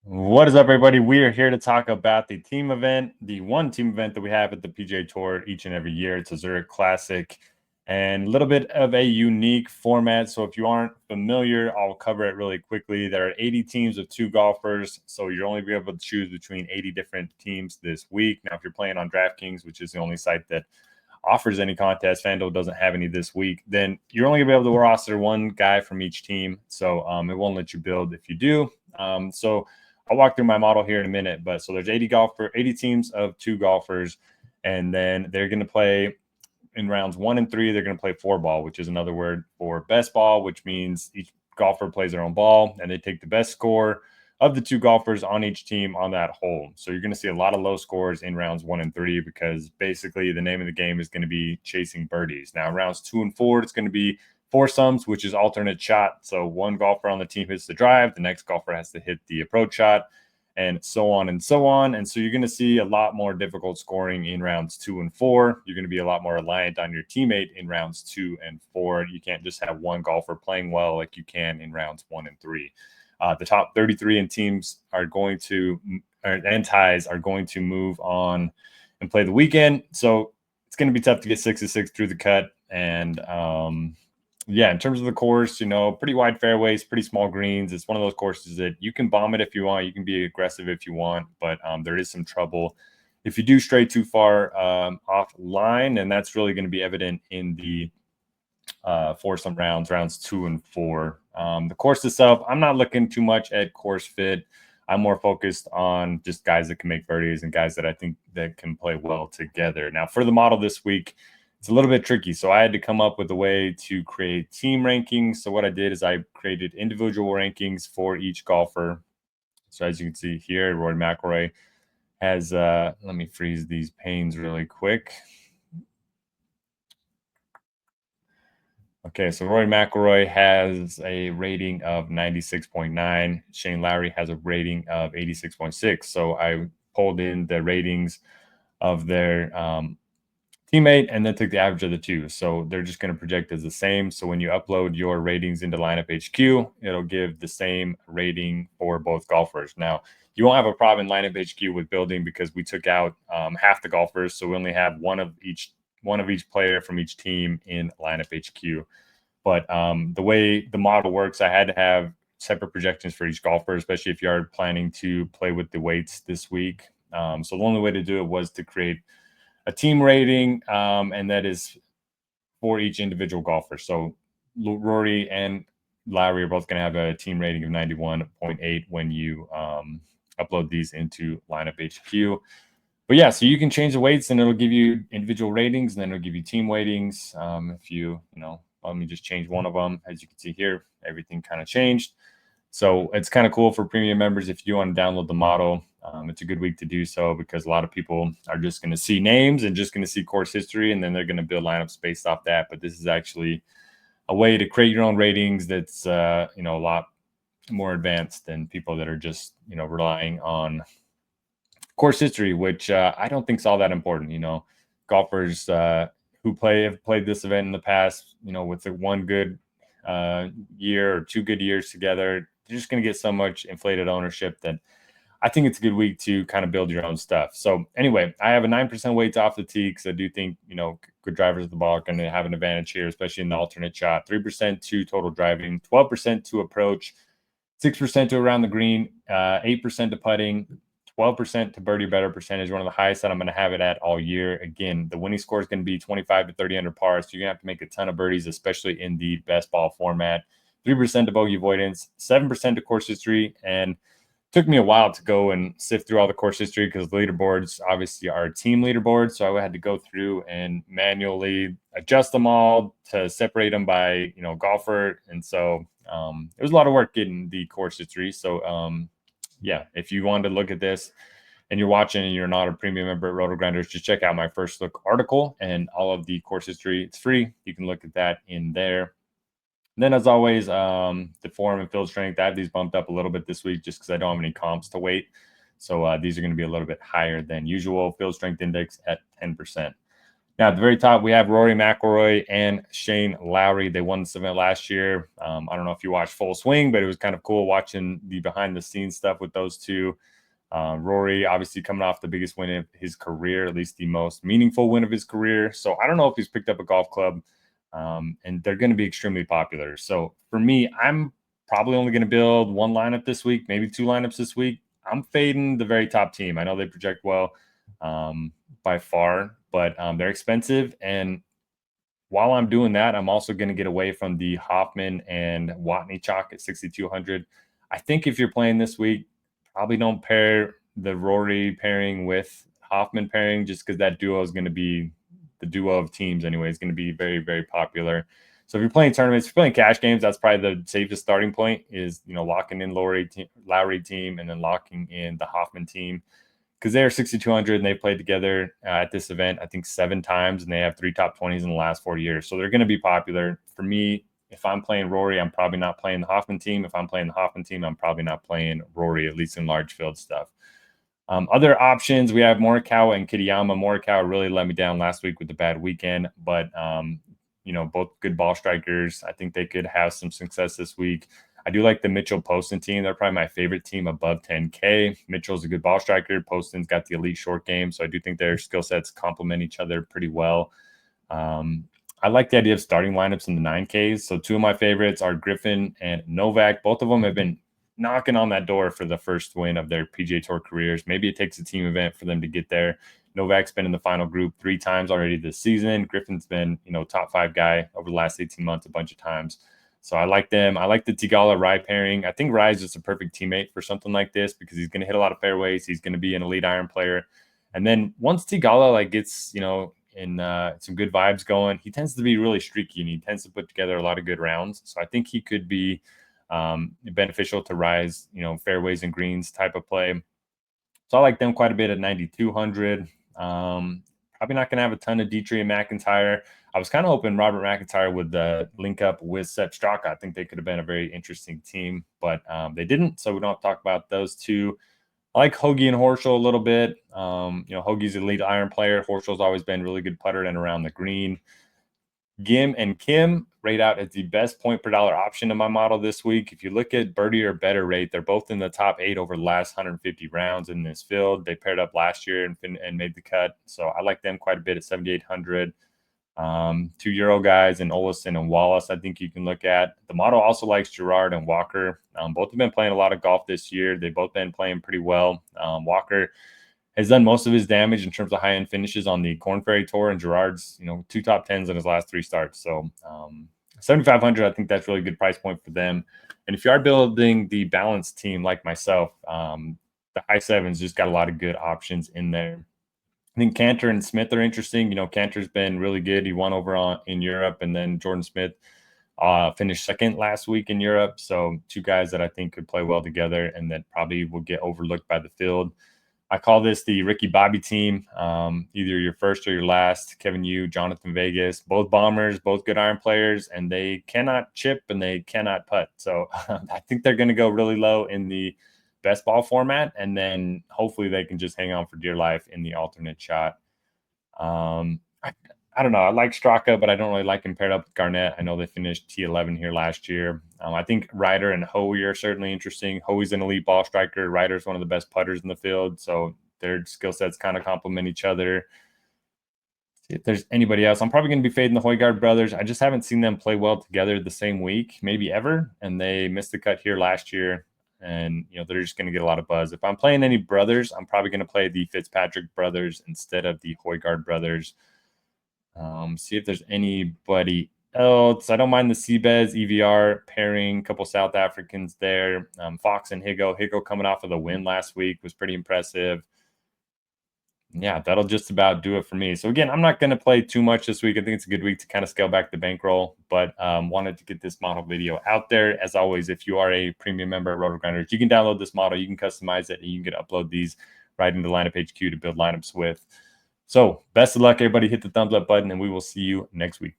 What is up, everybody? We are here to talk about the team event, the one team event that we have at the PGA Tour each and every year. It's a Zurich Classic and a little bit of a unique format. So if you aren't familiar, I'll cover it really quickly. There are 80 teams of 2 golfers, so you'll only be able to choose between 80 different teams this week. Now, if you're playing on DraftKings, which is the only site that offers any contest, FanDuel doesn't have any this week, then you're only gonna be able to roster one guy from each team. So it won't let you build if you do. So I'll walk through my model here in a minute, but so there's 80 teams of 2 golfers, and then they're going to play in rounds 1 and 3. They're going to play 4-ball, which is another word for best ball, which means each golfer plays their own ball, and they take the best score of the 2 golfers on each team on that hole. So you're going to see a lot of low scores in rounds 1 and 3 because basically the name of the game is going to be chasing birdies. Now, rounds 2 and 4, it's going to be foursomes, which is alternate shot. So one golfer on the team hits the drive, the next golfer has to hit the approach shot, and so on and so on. And so you're going to see a lot more difficult scoring in rounds 2 and 4. You're going to be a lot more reliant on your teammate in rounds 2 and 4. You can't just have one golfer playing well like you can in rounds 1 and 3. The top 33 in teams are going to, and ties are going to move on and play the weekend. So it's going to be tough to get 6-6 through the cut. And yeah, in terms of the course, pretty wide fairways, pretty small greens. It's one of those courses that you can bomb it if you want. You can be aggressive if you want, but there is some trouble if you do stray too far offline, and that's really going to be evident in the foursome rounds 2 and 4. The course itself, I'm not looking too much at course fit. I'm more focused on just guys that can make birdies and guys that I think that can play well together. Now, for the model this week, it's a little bit tricky. So I had to come up with a way to create team rankings. So what I did is I created individual rankings for each golfer. So as you can see here, Rory McIlroy has, let me freeze these panes really quick. Okay, so Rory McIlroy has a rating of 96.9. Shane Lowry has a rating of 86.6. So I pulled in the ratings of their teammate and then took the average of the two. So they're just going to project as the same. So when you upload your ratings into Lineup HQ, it'll give the same rating for both golfers. Now, you won't have a problem in Lineup HQ with building because we took out half the golfers. So we only have one of each player from each team in Lineup HQ. But the way the model works, I had to have separate projections for each golfer, especially if you are planning to play with the weights this week. So the only way to do it was to create a team rating, and that is for each individual golfer. So Rory and Lowry are both going to have a team rating of 91.8 when you upload these into Lineup HQ. But yeah, so you can change the weights and it'll give you individual ratings, and then it'll give you team weightings. If you let me just change one of them. As you can see here, everything kind of changed. So it's kind of cool for premium members if you want to download the model. It's a good week to do so because a lot of people are just going to see names and just going to see course history, and then they're going to build lineups based off that. But this is actually a way to create your own ratings that's a lot more advanced than people that are just relying on course history, which I don't think is all that important. Golfers who have played this event in the past, with the one good year or 2 good years together, you're just going to get so much inflated ownership that I think it's a good week to kind of build your own stuff. So anyway, I have a 9% weights off the tee because I do think, good drivers of the ball are going to have an advantage here, especially in the alternate shot. 3% to total driving, 12% to approach, 6% to around the green, 8% to putting, 12% to birdie better percentage, one of the highest that I'm going to have it at all year. Again, the winning score is going to be 25 to 30 under par, so you're going to have to make a ton of birdies, especially in the best ball format. 3% to bogey avoidance, 7% to course history, and took me a while to go and sift through all the course history because the leaderboards obviously are team leaderboards. So I had to go through and manually adjust them all to separate them by, golfer. And so it was a lot of work getting the course history. So yeah, if you wanted to look at this and you're watching and you're not a premium member at RotoGrinders, just check out my first look article and all of the course history. It's free. You can look at that in there. And then, as always, the form and field strength, I have these bumped up a little bit this week just because I don't have any comps to weight. So these are going to be a little bit higher than usual. Field strength index at 10%. Now, at the very top, we have Rory McIlroy and Shane Lowry. They won this event last year. I don't know if you watched Full Swing, but it was kind of cool watching the behind-the-scenes stuff with those two. Rory, obviously coming off the biggest win of his career, at least the most meaningful win of his career. So I don't know if he's picked up a golf club, and they're going to be extremely popular. So for me, I'm probably only going to build one lineup this week, maybe two lineups this week. I'm fading the very top team. I know they project well by far, but they're expensive. And while I'm doing that, I'm also going to get away from the Hoffman and Watney chalk at 6,200. I think if you're playing this week, probably don't pair the Rory pairing with Hoffman pairing, just because that duo is going to be the duo of teams anyway. It's going to be very, very popular. So if you're playing tournaments, if you're playing cash games, that's probably the safest starting point is, locking in Lowry team and then locking in the Hoffman team, because they're 6,200 and they played together at this event, I think 7 times, and they have 3 top 20s in the last 4 years. So they're going to be popular. For me, if I'm playing Rory, I'm probably not playing the Hoffman team. If I'm playing the Hoffman team, I'm probably not playing Rory, at least in large field stuff. Other options, we have Morikawa and Kitayama. Morikawa really let me down last week with the bad weekend, but both good ball strikers. I think they could have some success this week. I do like the Mitchell Poston team. They're probably my favorite team above 10K. Mitchell's a good ball striker. Poston's got the elite short game, so I do think their skill sets complement each other pretty well. I like the idea of starting lineups in the 9Ks. So 2 of my favorites are Griffin and Novak. Both of them have been knocking on that door for the first win of their PGA Tour careers. Maybe it takes a team event for them to get there. Novak's been in the final group 3 times already this season. Griffin's been, top 5 guy over the last 18 months a bunch of times. So I like them. I like the Tigala Rai pairing. I think Rai is just a perfect teammate for something like this because he's going to hit a lot of fairways. He's going to be an elite iron player. And then once Tigala gets, in some good vibes going, he tends to be really streaky and he tends to put together a lot of good rounds. So I think he could be beneficial to Rai's, fairways and greens type of play. So I like them quite a bit at 9,200. Probably not going to have a ton of Dietrich and McIntyre. I was kind of hoping Robert McIntyre would link up with Sepp Straka. I think they could have been a very interesting team, but they didn't. So we don't have to talk about those two. I like Hoagie and Horschel a little bit. Hoagie's a lead iron player. Horschel's always been really good putter and around the green. Gim and Kim rate out as the best point per dollar option in my model this week. If you look at birdie or better rate, they're both in the top 8 over the last 150 rounds in this field. They paired up last year and made the cut. So I like them quite a bit at 7,800. 2 Euro guys and Olesen and Wallace, I think you can look at. The model also likes Gerard and Walker. Both have been playing a lot of golf this year. They've both been playing pretty well. Walker has done most of his damage in terms of high-end finishes on the Korn Ferry Tour, and Gerard's, 2 top 10s in his last 3 starts. So 7,500, I think that's really good price point for them. And if you are building the balanced team like myself, the high 7s just got a lot of good options in there. I think Cantor and Smith are interesting. Cantor's been really good. He won over in Europe, and then Jordan Smith finished second last week in Europe. So 2 guys that I think could play well together and that probably will get overlooked by the field. I call this the Ricky Bobby team, either your first or your last. Kevin Yu, Jonathan Vegas, both bombers, both good iron players, and they cannot chip and they cannot putt. So I think they're going to go really low in the best ball format, and then hopefully they can just hang on for dear life in the alternate shot. I don't know. I like Straka, but I don't really like him paired up with Garnett. I know they finished T11 here last year. I think Ryder and Hoey are certainly interesting. Hoey's an elite ball striker. Ryder's one of the best putters in the field, so their skill sets kind of complement each other. See if there's anybody else. I'm probably going to be fading the Højgaard brothers. I just haven't seen them play well together the same week, maybe ever, and they missed the cut here last year. And, they're just going to get a lot of buzz. If I'm playing any brothers, I'm probably going to play the Fitzpatrick brothers instead of the Højgaard brothers. See if there's anybody else. I don't mind the Seabez EVR pairing, a couple South Africans there. Fox and Higo. Higo coming off of the win last week was pretty impressive. Yeah, that'll just about do it for me. So again, I'm not going to play too much this week. I think it's a good week to kind of scale back the bankroll, but wanted to get this model video out there. As always, if you are a premium member at RotoGrinders, you can download this model, you can customize it, and you can upload these right into Lineup HQ to build lineups with. So best of luck, everybody. Hit the thumbs up button, and we will see you next week.